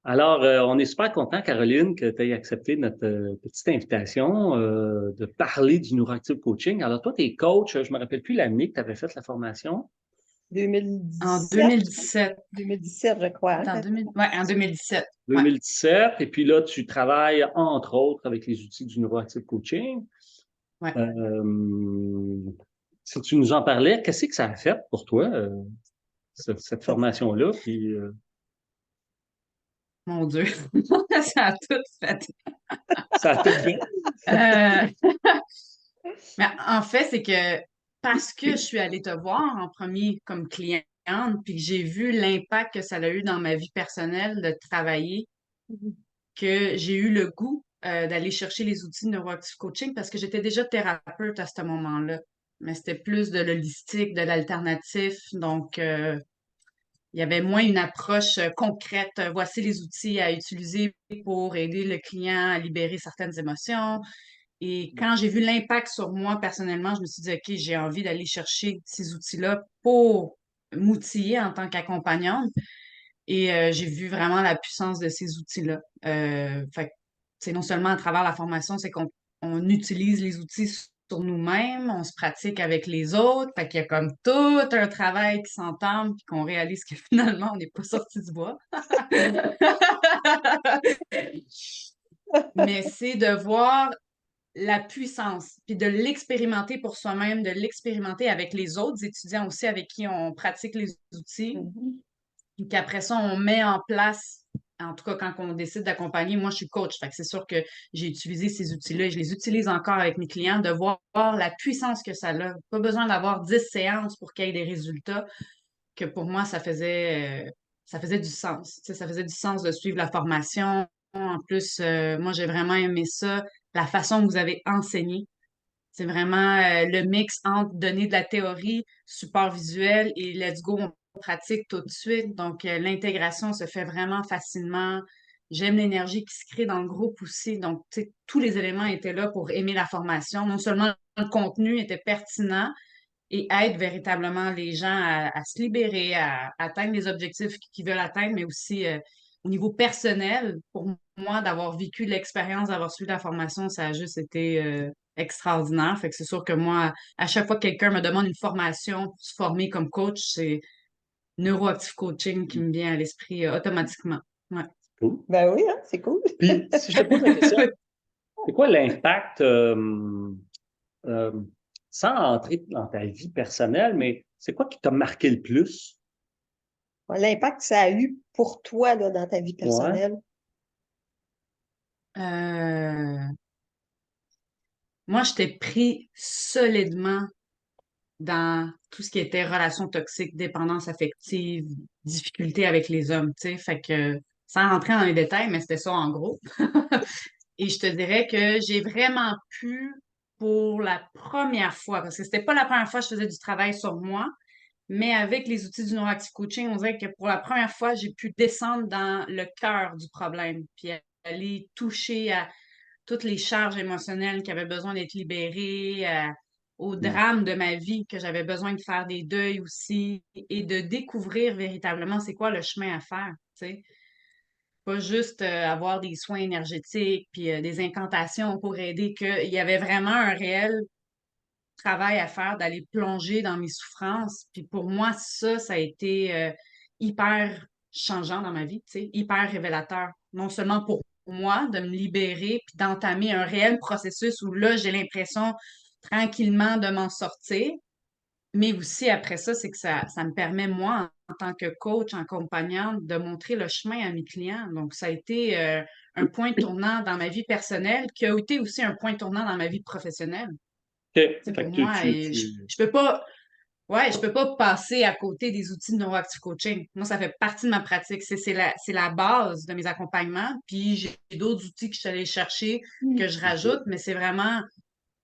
Alors, on est super content, Caroline, que tu aies accepté notre petite invitation de parler du Neuroactive Coaching. Alors, toi, tu es coach, je me rappelle plus l'année que tu avais fait la formation. En 2017, 2017. 2017, je crois. Attends, Hein? 2000, ouais, en 2017. Ouais. 2017, et puis là, tu travailles entre autres avec les outils du Neuroactive Coaching. Ouais. Euh, Si tu nous en parlais, qu'est-ce que ça a fait pour toi, cette formation-là? Puis, Mon Dieu. Ça a tout fait. ça a tout fait. Euh, mais en fait, c'est que parce que je suis allée te voir en premier comme cliente, puis que j'ai vu l'impact que ça a eu dans ma vie personnelle de travailler, que j'ai eu le goût d'aller chercher les outils de neuroactive coaching parce que j'étais déjà thérapeute à ce moment-là. Mais c'était plus de l'holistique, de l'alternatif. Donc, il y avait moins une approche concrète. Voici les outils à utiliser pour aider le client à libérer certaines émotions. Et quand j'ai vu l'impact sur moi personnellement, je me suis dit, OK, j'ai envie d'aller chercher ces outils-là pour m'outiller en tant qu'accompagnante. Et j'ai vu vraiment la puissance de ces outils-là. Fait que, c'est non seulement à travers la formation, c'est qu'on utilise les outils sur nous-mêmes, on se pratique avec les autres, fait qu'il y a comme tout un travail qui s'entame, puis qu'on réalise que finalement, on n'est pas sorti du bois. Mais c'est de voir la puissance, puis de l'expérimenter pour soi-même, de l'expérimenter avec les autres étudiants aussi avec qui on pratique les outils, Mhm. puis qu'après ça, on met en place, en tout cas quand on décide d'accompagner, moi je suis coach, fait que c'est sûr que j'ai utilisé ces outils-là et je les utilise encore avec mes clients, de voir la puissance que ça a. Pas besoin d'avoir 10 séances pour qu'il y ait des résultats, que pour moi, ça faisait du sens. Tu sais, ça faisait du sens de suivre la formation. En plus, moi, j'ai vraiment aimé ça, la façon que vous avez enseigné. C'est vraiment le mix entre donner de la théorie, support visuel et let's go, on pratique tout de suite. Donc, l'intégration se fait vraiment facilement. J'aime l'énergie qui se crée dans le groupe aussi. Donc, tu sais, tous les éléments étaient là pour aimer la formation. Non seulement le contenu était pertinent et aide véritablement les gens à se libérer, à atteindre les objectifs qu'ils veulent atteindre, mais aussi au niveau personnel, pour moi, d'avoir vécu l'expérience, d'avoir suivi la formation, ça a juste été extraordinaire. Fait que c'est sûr que moi, à chaque fois que quelqu'un me demande une formation pour se former comme coach, c'est Neuroactive Coaching qui me vient à l'esprit automatiquement. Ouais. Cool. Ben oui, hein, c'est cool. Puis, si je te pose la question, c'est quoi l'impact, euh, sans entrer dans ta vie personnelle, mais c'est quoi qui t'a marqué le plus? L'impact que ça a eu pour toi là, dans ta vie Ouais. personnelle. Euh, Moi, j'étais pris solidement dans tout ce qui était relations toxiques, dépendance affective, difficultés avec les hommes, tu sais. Fait que, sans rentrer dans les détails, mais c'était ça en gros. Et je te dirais que j'ai vraiment pu, pour la première fois, parce que c'était pas la première fois que je faisais du travail sur moi, mais avec les outils du Neuroactive Coaching, on dirait que pour la première fois, j'ai pu descendre dans le cœur du problème, puis aller toucher à toutes les charges émotionnelles qui avaient besoin d'être libérées, au Hmm. drame de ma vie, que j'avais besoin de faire des deuils aussi, et de découvrir véritablement c'est quoi le chemin à faire, tu sais. Pas juste avoir des soins énergétiques puis des incantations pour aider, qu'il y avait vraiment un réel travail à faire, d'aller plonger dans mes souffrances. Puis pour moi, ça a été hyper changeant dans ma vie, tu sais, hyper révélateur. Non seulement pour moi de me libérer puis d'entamer un réel processus où là, j'ai l'impression tranquillement de m'en sortir, mais aussi après ça, c'est que ça me permet, moi, en tant que coach, en accompagnante, de montrer le chemin à mes clients. Donc, ça a été un point tournant dans ma vie personnelle qui a été aussi un point tournant dans ma vie professionnelle. OK. Tu sais, Fait pour que moi, je peux pas, ouais, je peux pas passer à côté des outils de neuroactive coaching. Moi, ça fait partie de ma pratique. C'est la base de mes accompagnements. Puis j'ai d'autres outils que je suis allée chercher, que je rajoute, mais c'est vraiment,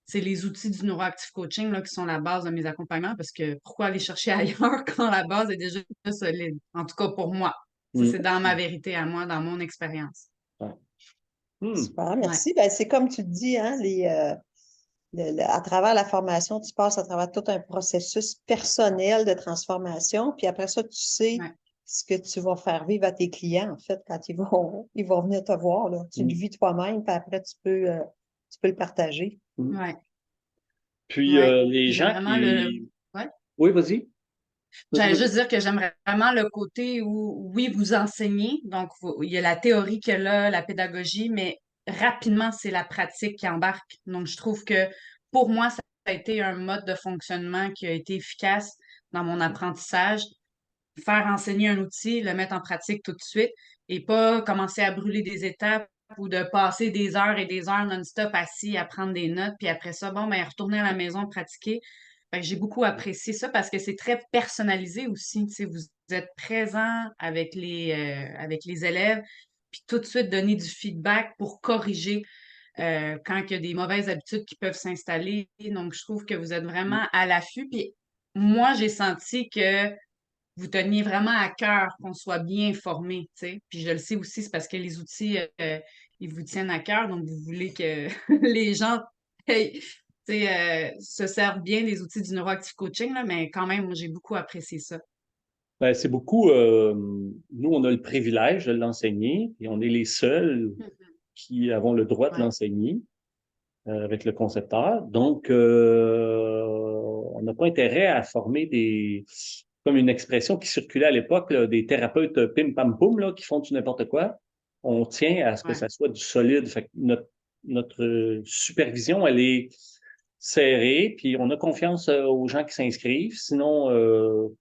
c'est les outils du neuroactive coaching là, qui sont la base de mes accompagnements parce que pourquoi aller chercher ailleurs quand la base est déjà solide? En tout cas, pour moi. Ça, Hmm. c'est dans ma vérité à moi, dans mon expérience. Ouais. Hmm. Super, Ouais. merci. Ben, c'est comme tu dis, hein, à travers la formation, tu passes à travers tout un processus personnel de transformation. Puis après ça, tu sais Ouais. ce que tu vas faire vivre à tes clients, en fait, quand ils vont venir te voir, là. Tu le vis toi-même, puis après, tu peux le partager. Ouais, Puis ouais. les Puis j'aime gens vraiment qui... ouais. Oui, vas-y. Vas-y, J'allais vas-y. juste dire que j'aime vraiment le côté où, oui, vous enseignez, donc il y a la théorie que là, la pédagogie, mais rapidement, c'est la pratique qui embarque. Donc, je trouve que pour moi, ça a été un mode de fonctionnement qui a été efficace dans mon apprentissage. Faire enseigner un outil, le mettre en pratique tout de suite et pas commencer à brûler des étapes ou de passer des heures et des heures non-stop assis à prendre des notes, puis après ça, bon, ben, retourner à la maison pratiquer. Fait que j'ai beaucoup apprécié ça parce que c'est très personnalisé aussi. Tu sais, vous êtes présent avec les élèves, puis tout de suite donner du feedback pour corriger quand il y a des mauvaises habitudes qui peuvent s'installer. Donc, je trouve que vous êtes vraiment à l'affût. Puis moi, j'ai senti que vous teniez vraiment à cœur qu'on soit bien formé, tu sais. Puis je le sais aussi, c'est parce que les outils, ils vous tiennent à cœur, donc vous voulez que les gens tu sais, se servent bien des outils du neuroactive coaching, là, mais quand même, moi, j'ai beaucoup apprécié ça. Ben, c'est beaucoup... nous, on a le privilège de l'enseigner et on est les seuls Mhm. qui avons le droit de Ouais, l'enseigner avec le concepteur. Donc, on n'a pas intérêt à former des... Comme une expression qui circulait à l'époque, là, des thérapeutes pim-pam-poum là, qui font du n'importe quoi. On tient à ce que ouais, ça soit du solide. Fait que notre supervision, elle est serrée, puis on a confiance aux gens qui s'inscrivent. Sinon,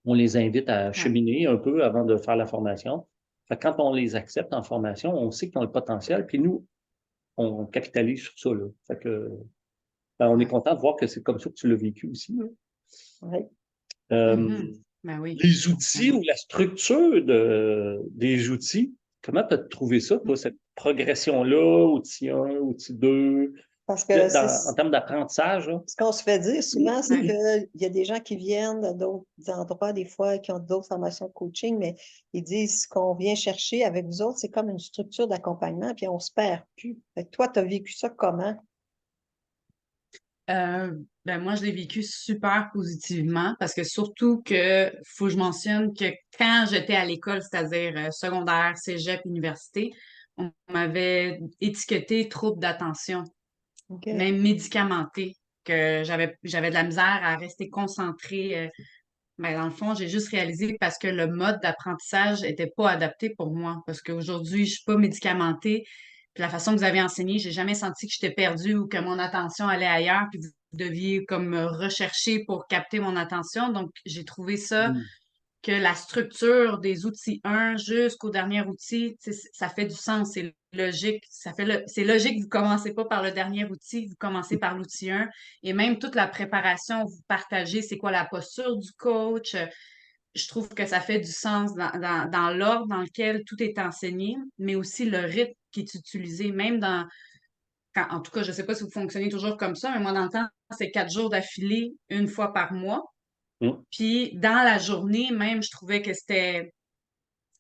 on les invite à ouais. cheminer un peu avant de faire la formation. Fait que quand on les accepte en formation, on sait qu'ils ont le potentiel, puis nous, on capitalise sur ça. Là. Fait que, ben, on est Ouais. content de voir que c'est comme ça que tu l'as vécu aussi. Là. Oui. Euh, Mhm. Ben oui, les outils vraiment. ou la structure des outils, comment tu as trouvé ça, toi, cette progression-là, outil 1, outil 2, Parce que en termes d'apprentissage? Là? ce qu'on se fait dire souvent, c'est Ouais. qu'il y a des gens qui viennent de d'autres endroits, des fois, qui ont d'autres formations de coaching, mais ils disent ce qu'on vient chercher avec vous autres, c'est comme une structure d'accompagnement, puis on se perd plus. Fait que toi, tu as vécu ça comment? Ben moi, je l'ai vécu super positivement parce que surtout que faut que je mentionne que quand j'étais à l'école, c'est-à-dire secondaire, cégep, université, on m'avait étiqueté trouble d'attention, OK. même médicamenté, que j'avais de la misère à rester concentrée. Ben, dans le fond, j'ai juste réalisé parce que le mode d'apprentissage était pas adapté pour moi. Parce qu'aujourd'hui, je suis pas médicamentée. Puis la façon que vous avez enseigné, j'ai jamais senti que j'étais perdue ou que mon attention allait ailleurs. Puis vous deviez comme me rechercher pour capter mon attention. Donc, j'ai trouvé ça Mm. que la structure des outils 1 jusqu'au dernier outil, tu sais, ça fait du sens, c'est logique. C'est logique que vous commencez pas par le dernier outil, vous commencez par l'outil 1. Et même toute la préparation, vous partagez c'est quoi la posture du coach. Je trouve que ça fait du sens dans l'ordre dans lequel tout est enseigné, mais aussi le rythme qui est utilisé, même en tout cas, je sais pas si vous fonctionnez toujours comme ça, mais moi, dans le temps, c'est 4 jours d'affilée, une fois par mois. Mm. Puis dans la journée, même, je trouvais que c'était,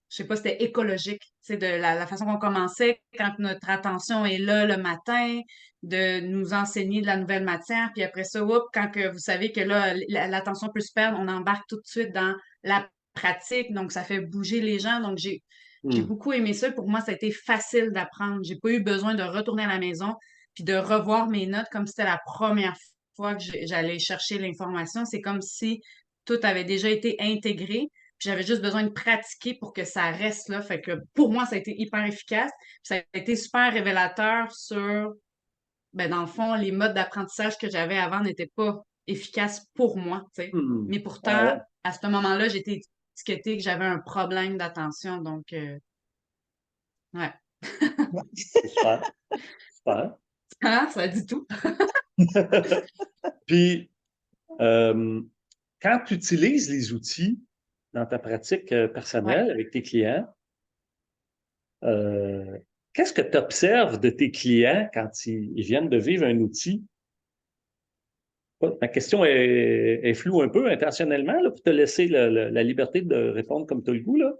je sais pas, c'était écologique. C'est de la façon qu'on commençait, quand notre attention est là le matin, de nous enseigner de la nouvelle matière. Puis après ça, whoop, quand que vous savez que là, l'attention peut se perdre, on embarque tout de suite dans la pratique. Donc, ça fait bouger les gens. Donc, j'ai Mm. beaucoup aimé ça. Pour moi, ça a été facile d'apprendre. J'ai pas eu besoin de retourner à la maison puis de revoir mes notes comme si c'était la première fois que j'allais chercher l'information. C'est comme si tout avait déjà été intégré. Puis j'avais juste besoin de pratiquer pour que ça reste là. Fait que pour moi, ça a été hyper efficace. Puis ça a été super révélateur sur, ben, dans le fond, les modes d'apprentissage que j'avais avant n'étaient pas efficaces pour moi, tu sais. Mm. Mais Ah pourtant, ouais. à ce moment-là, j'étais étiquetée que j'avais un problème d'attention. Donc, ouais. C'est super. Super. Ah, ça dit tout. Puis, euh, quand tu utilises les outils dans ta pratique Ouais. personnelle avec tes clients, euh, qu'est-ce que tu observes de tes clients quand ils viennent de vivre un outil? Ma question est floue un peu intentionnellement là, pour te laisser la liberté de répondre comme tu as le goût. Là.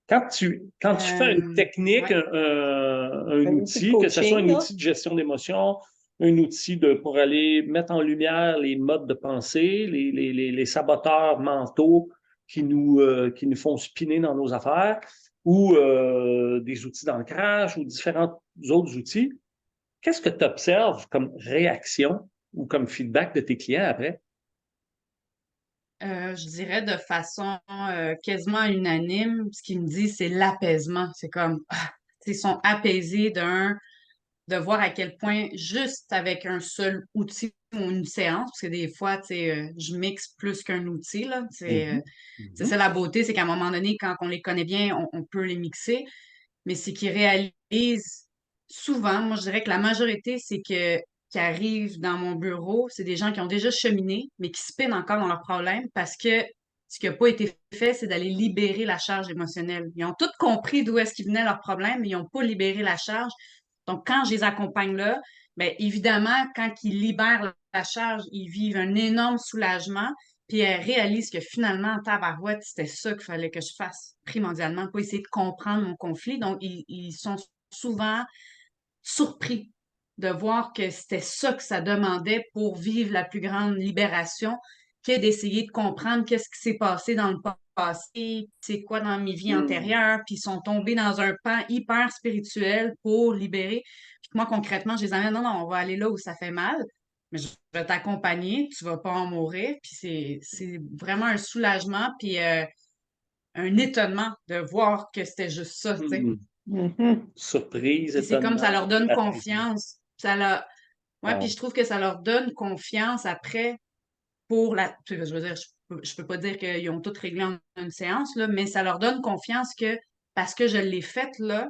Quand tu fais une technique, Ouais. un Un outil de outil, que ce soit coaching, un là. outil de gestion d'émotions, un outil pour aller mettre en lumière les modes de pensée, les saboteurs mentaux qui nous font spinner dans nos affaires ou des outils d'ancrage ou différents autres outils. Qu'est-ce que tu observes comme réaction ou comme feedback de tes clients après? Je dirais de façon quasiment unanime, ce qu'ils me disent, c'est l'apaisement. C'est comme, ils sont apaisés de voir à quel point, juste avec un seul outil ou une séance, parce que des fois, je mixe plus qu'un outil, là. Mhm. C'est Mhm. ça la beauté, c'est qu'à un moment donné, quand on les connaît bien, on peut les mixer. Mais c'est qu'ils réalisent souvent, moi je dirais que la majorité, c'est que qui arrivent dans mon bureau, c'est des gens qui ont déjà cheminé, mais qui spinent encore dans leurs problèmes parce que ce qui n'a pas été fait, c'est d'aller libérer la charge émotionnelle. Ils ont tous compris d'où est-ce qu'ils venaient leurs problèmes, mais ils n'ont pas libéré la charge. Donc, quand je les accompagne là, bien évidemment, quand ils libèrent la charge, ils vivent un énorme soulagement, puis elles réalisent que finalement, en tabarouette, c'était ça qu'il fallait que je fasse primordialement, pas essayer de comprendre mon conflit. Donc, ils sont souvent surpris de voir que c'était ça que ça demandait pour vivre la plus grande libération que d'essayer de comprendre qu'est-ce qui s'est passé dans le passé, c'est quoi dans mes vies Hmm. antérieures, puis ils sont tombés dans un pan hyper spirituel pour libérer. Puis moi, concrètement, je les amène, non, non, on va aller là où ça fait mal, mais je vais t'accompagner, tu vas pas en mourir, puis c'est vraiment un soulagement, puis un étonnement de voir que c'était juste ça, tu sais. Hmm. Mhm. Surprise, Puis c'est comme ça étonnement, leur donne apaisement. confiance. Ça leur... Ouais, puis Wow. je trouve que ça leur donne confiance après pour la. Je veux dire, je peux pas dire qu'ils ont tout réglé en une séance, là, mais ça leur donne confiance que parce que je l'ai faite là,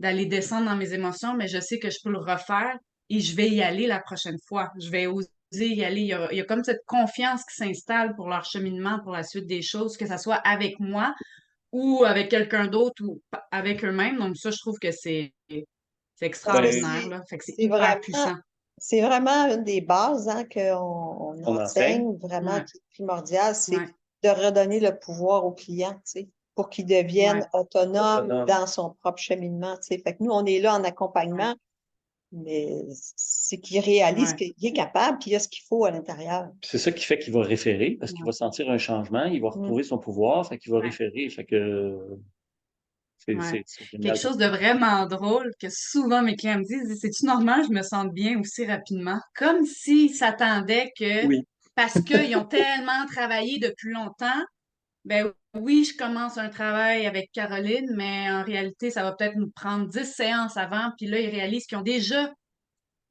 d'aller descendre dans mes émotions, mais je sais que je peux le refaire et je vais y aller la prochaine fois. Je vais oser y aller. Il y a comme cette confiance qui s'installe pour leur cheminement, pour la suite des choses, que ça soit avec moi ou avec quelqu'un d'autre ou avec eux-mêmes. Donc ça, je trouve que c'est Parce que Ben, extraordinaire, là. Fait que c'est c'est hyper vraiment, puissant. c'est vraiment une des bases hein, qu'on on on enseigne. enseigne, vraiment Ouais, qui est primordial, c'est ouais, de redonner le pouvoir au client, tu sais, pour qu'il devienne ouais, autonome Autonome. dans son propre cheminement, tu sais. Fait que nous, on est là en ouais, accompagnement, mais c'est qu'il réalise ouais, qu'il est capable, qu'il a ce qu'il faut à l'intérieur. Puis c'est ça qui fait qu'il va référer, parce qu'il ouais, va sentir un changement, il va Mm. retrouver son pouvoir, fait qu'il va ouais, référer. Fait que ouais. c'est Quelque génial comme chose de ça. vraiment drôle que souvent mes clients me disent, c'est-tu normal que je me sente bien aussi rapidement? Comme s'ils s'attendaient que Oui. parce qu'ils ont tellement travaillé depuis longtemps, ben oui, je commence un travail avec Caroline, mais en réalité, ça va peut-être nous prendre 10 séances avant, puis là, ils réalisent qu'ils ont déjà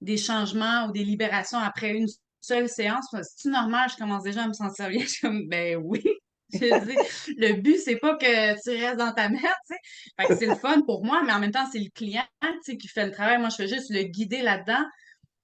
des changements ou des libérations après une seule séance. C'est-tu normal, je commence déjà à me sentir bien? Je suis comme, ben oui. Je dis, le but, c'est pas que tu restes dans ta merde, tu sais. Fait que c'est le fun pour moi, mais en même temps, c'est le client, tu sais, qui fait le travail. Moi, je fais juste le guider là-dedans.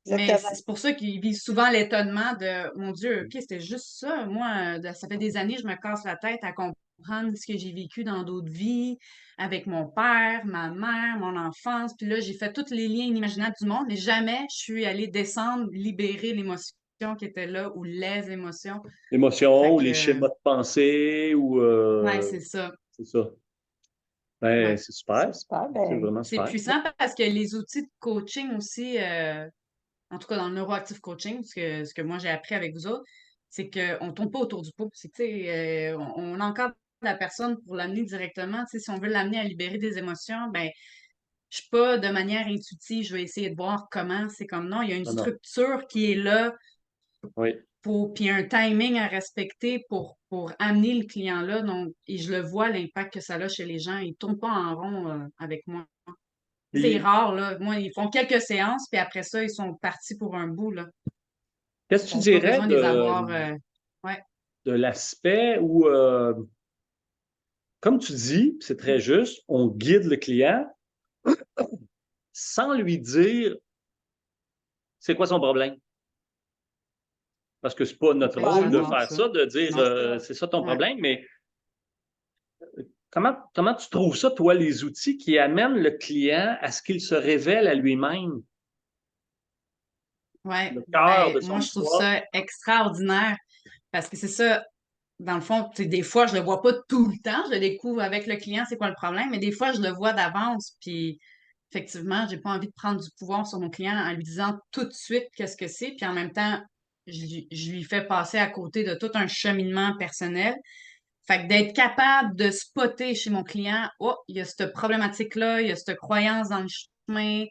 Mais Exactement. c'est pour ça qu'ils vivent souvent l'étonnement de mon Dieu, OK, c'était juste ça. Moi, ça fait des années, je me casse la tête à comprendre ce que j'ai vécu dans d'autres vies, avec mon père, ma mère, mon enfance. Puis là, j'ai fait tous les liens inimaginables du monde, mais jamais je suis allée descendre, libérer l'émotion qui était là ou les émotions. L'émotion Fait ou les que, schémas de pensée ou ouais, c'est ça. c'est ça. Ben, Ouais. c'est C'est super. super. C'est Ben, vraiment C'est super. puissant parce que les outils de coaching aussi, en tout cas dans le neuroactive coaching, ce que moi j'ai appris avec vous autres, c'est qu'on ne tourne pas autour du pot. C'est que, tu sais, on encadre la personne pour l'amener directement. Tu sais, si on veut l'amener à libérer des émotions, ben, je suis pas de manière intuitive, je vais essayer de voir comment. C'est comme non, il y a une Non, non. structure qui est là Oui. puis il y a un timing à respecter pour amener le client là. Donc, et je le vois, l'impact que ça a chez les gens. Ils ne tournent pas en rond avec moi. C'est Puis, rare, là. Moi, ils font quelques séances, puis après ça, ils sont partis pour un bout, là. qu'est-ce que tu J'ai pas dirais besoin de les avoir. Ouais. de l'aspect où, comme tu dis, c'est très juste, on guide le client sans lui dire c'est quoi son problème. Parce que c'est pas notre Ben, rôle de ouais, j'adore faire ça. ça, de dire Non. c'est ça ton Ouais. problème, mais comment tu trouves ça, toi, les outils qui amènent le client à ce qu'il se révèle à lui-même, Ouais. le cœur Ben, de moi, son je trouve histoire? ça extraordinaire parce que c'est ça. Dans le fond, tu sais, des fois, je le vois pas tout le temps. Je le découvre avec le client, c'est quoi le problème, mais des fois, je le vois d'avance. Puis, effectivement, j'ai pas envie de prendre du pouvoir sur mon client en lui disant tout de suite qu'est-ce que c'est. Puis, en même temps, je lui fais passer à côté de tout un cheminement personnel. Fait que d'être capable de spotter chez mon client, oh, il y a cette problématique-là, il y a cette croyance dans le chemin,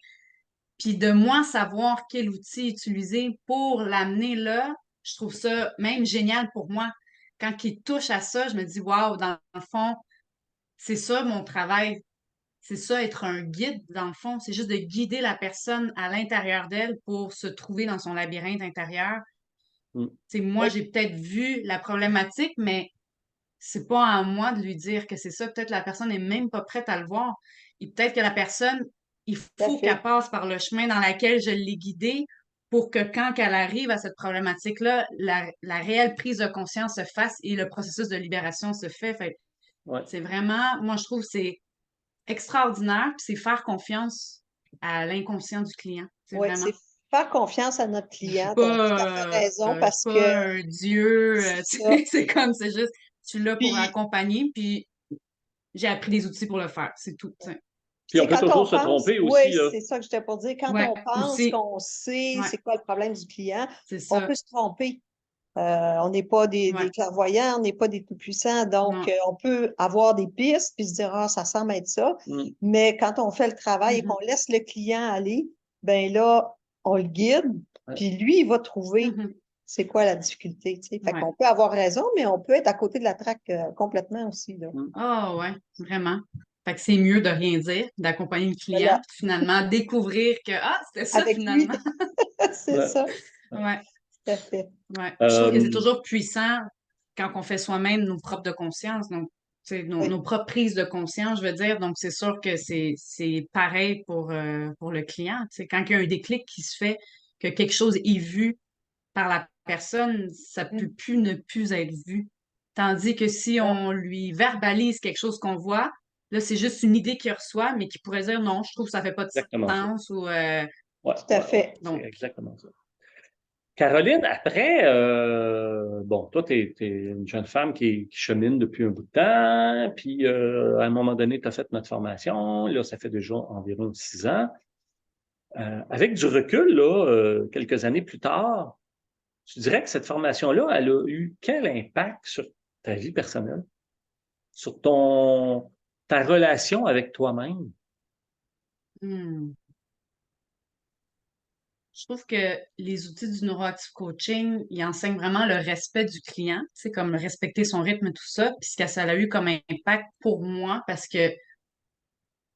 puis de moi savoir quel outil utiliser pour l'amener là, je trouve ça même génial pour moi. Quand il touche à ça, je me dis, waouh, dans le fond, c'est ça mon travail. C'est ça, être un guide, dans le fond. C'est juste de guider la personne à l'intérieur d'elle pour se trouver dans son labyrinthe intérieur. Mm. Moi, Oui, j'ai peut-être vu la problématique, mais c'est pas à moi de lui dire que c'est ça. Peut-être la personne n'est même pas prête à le voir. Et peut-être que la personne, il tout à faut qu'elle fait. passe par le chemin dans lequel je l'ai guidée pour que quand elle arrive à cette problématique-là, la réelle prise de conscience se fasse et le processus de libération se fait. Ouais. C'est vraiment, moi, je trouve que c'est extraordinaire, puis c'est faire confiance à l'inconscient du client. C'est Oui, vraiment. c'est faire confiance à notre Je suis client. Tu as tout à fait raison parce que pas un dieu, c'est tu ça. sais, c'est comme, c'est juste, je suis là pour Puis, accompagner, puis j'ai appris des outils pour le faire, c'est tout, tu sais. Puis tu on sais, peut quand toujours on se pense, tromper oui, aussi, là. c'est ça que j'étais pour dire, quand Ouais, on pense aussi, qu'on sait ouais, c'est quoi le problème du client, c'est on ça, peut se tromper. On n'est pas des ouais, clairvoyants, on n'est pas des tout-puissants, donc non, on peut avoir des pistes puis se dire, ah, ça semble être ça. Mm. Mais quand on fait le travail et mhm, qu'on laisse le client aller, ben là, on le guide, Ouais. puis lui, il va trouver mhm, c'est quoi la difficulté. Tu sais. Fait ouais. qu'on peut avoir raison, mais on peut être à côté de la traque complètement aussi. Là. Mm. Ah ouais, vraiment. Fait que c'est mieux de rien dire, d'accompagner le client, Voilà, puis finalement découvrir que, ah, c'était ça avec lui, finalement. c'est Ouais. ça, Ouais. Ouais. tout à fait. Ouais. Je trouve que c'est Euh, toujours puissant quand on fait soi-même nos propres de conscience, donc Oui, nos propres prises de conscience, je veux dire. Donc, c'est sûr que c'est pareil pour le client. Tu sais, quand il y a un déclic qui se fait, que quelque chose est vu par la personne, ça peut mm, plus ne plus être vu. Tandis que si non, on lui verbalise quelque chose qu'on voit, là, c'est juste une idée qu'il reçoit, mais qui pourrait dire non, je trouve que ça fait pas de exactement ça. sens ou Ouais, tout à ouais, ouais. fait. C'est donc. exactement ça. Caroline, après, bon, toi, tu es, une jeune femme qui chemine depuis un bout de temps, puis à un moment donné, tu as fait notre formation, là, ça fait déjà environ 6 ans. Avec du recul, là, quelques années plus tard, tu dirais que cette formation-là, elle a eu quel impact sur ta vie personnelle, sur ta relation avec toi-même? hmm. Je trouve que les outils du neuroactive coaching, ils enseignent vraiment le respect du client, c'est comme respecter son rythme et tout ça, puis ce que ça a eu comme impact pour moi, parce que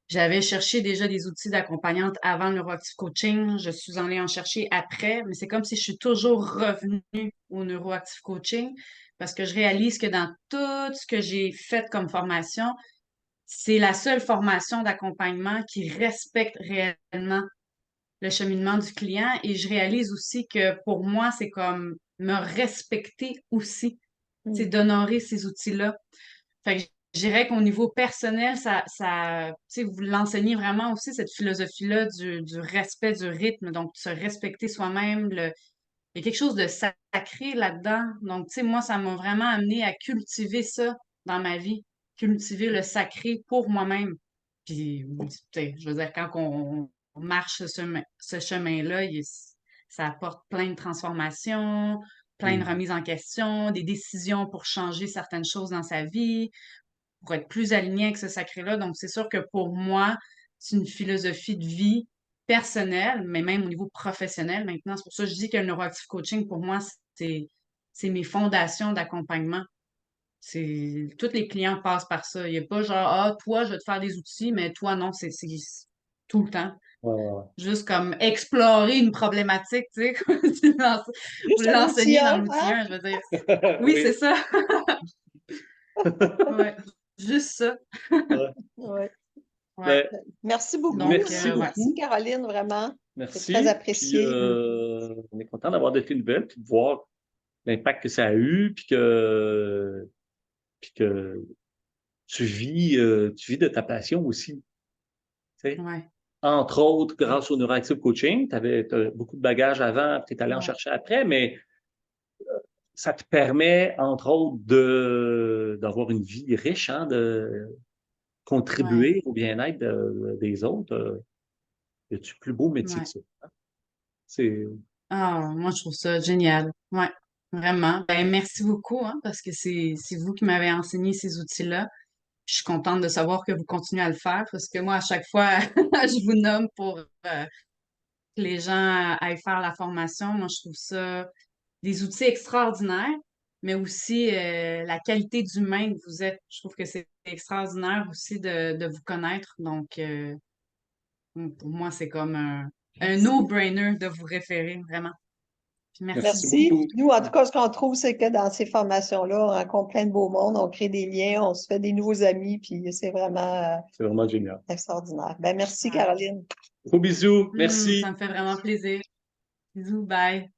j'avais cherché déjà des outils d'accompagnante avant le neuroactive coaching, je suis allée en chercher après, mais c'est comme si je suis toujours revenue au neuroactive coaching, parce que je réalise que dans tout ce que j'ai fait comme formation, c'est la seule formation d'accompagnement qui respecte réellement le cheminement du client et je réalise aussi que pour moi, c'est comme me respecter aussi, c'est Mm. d'honorer ces outils-là. Fait que je dirais qu'au niveau personnel, tu sais, vous l'enseignez vraiment aussi, cette philosophie-là du respect du rythme, donc de se respecter soi-même. Il y a quelque chose de sacré là-dedans. Donc, tu sais, moi, ça m'a vraiment amené à cultiver ça dans ma vie, cultiver le sacré pour moi-même. Puis, tu sais, je veux dire, quand on marche ce chemin-là, ça apporte plein de transformations, plein de Mm. remises en question, des décisions pour changer certaines choses dans sa vie, pour être plus aligné avec ce sacré-là. Donc, c'est sûr que pour moi, c'est une philosophie de vie personnelle, mais même au niveau professionnel maintenant. C'est pour ça que je dis que le neuroactive coaching, pour moi, c'est, c'est mes fondations d'accompagnement. Tous les clients passent par ça. Il n'y a pas genre, ah, toi, je vais te faire des outils, mais toi, non, c'est tout le temps. Ouais, ouais, Juste comme explorer une problématique, tu sais, comme vous Juste un outil l'enseignez dans 1, l'outil hein? 1, je veux dire. ouais. Oui, c'est Oui. ça. Ouais. Juste ça. Ouais. Ouais. Ouais. Ben, Merci beaucoup. merci Hein? Merci, beaucoup. Caroline, vraiment. C'est très Merci. Puis apprécié. on est content d'avoir de tes nouvelles, puis de voir l'impact que ça a eu, puis que tu vis de ta passion aussi. Tu sais. Ouais. Entre autres, Ouais. grâce au Neuroactive Coaching, tu avais beaucoup de bagages avant, tu es allé en Ouais. chercher après, mais ça te permet, entre autres, d'avoir une vie riche, hein, de Ouais. contribuer au bien-être des autres. Y a-tu plus beau métier que Ouais. ça? C'est Ah, moi, je trouve ça génial. Ouais. Vraiment. Ben, merci beaucoup, hein, parce que c'est vous qui m'avez enseigné ces outils-là. Je suis contente de savoir que vous continuez à le faire parce que moi, à chaque fois, je vous nomme pour que les gens aillent faire la formation. Moi, je trouve ça des outils extraordinaires, mais aussi la qualité d'humain que vous êtes. Je trouve que c'est extraordinaire aussi de vous connaître. Donc, pour moi, c'est comme un Merci. no-brainer de vous référer, vraiment. Puis merci Merci beaucoup. Merci. beaucoup. Nous, en tout cas, ce qu'on trouve, c'est que dans ces formations-là, on rencontre plein de beaux mondes, on crée des liens, on se fait des nouveaux amis, puis c'est vraiment C'est vraiment génial. extraordinaire. Ben, merci, Ouais. Caroline. Gros bisous. Ça Merci. me fait vraiment plaisir. Bisous, bye.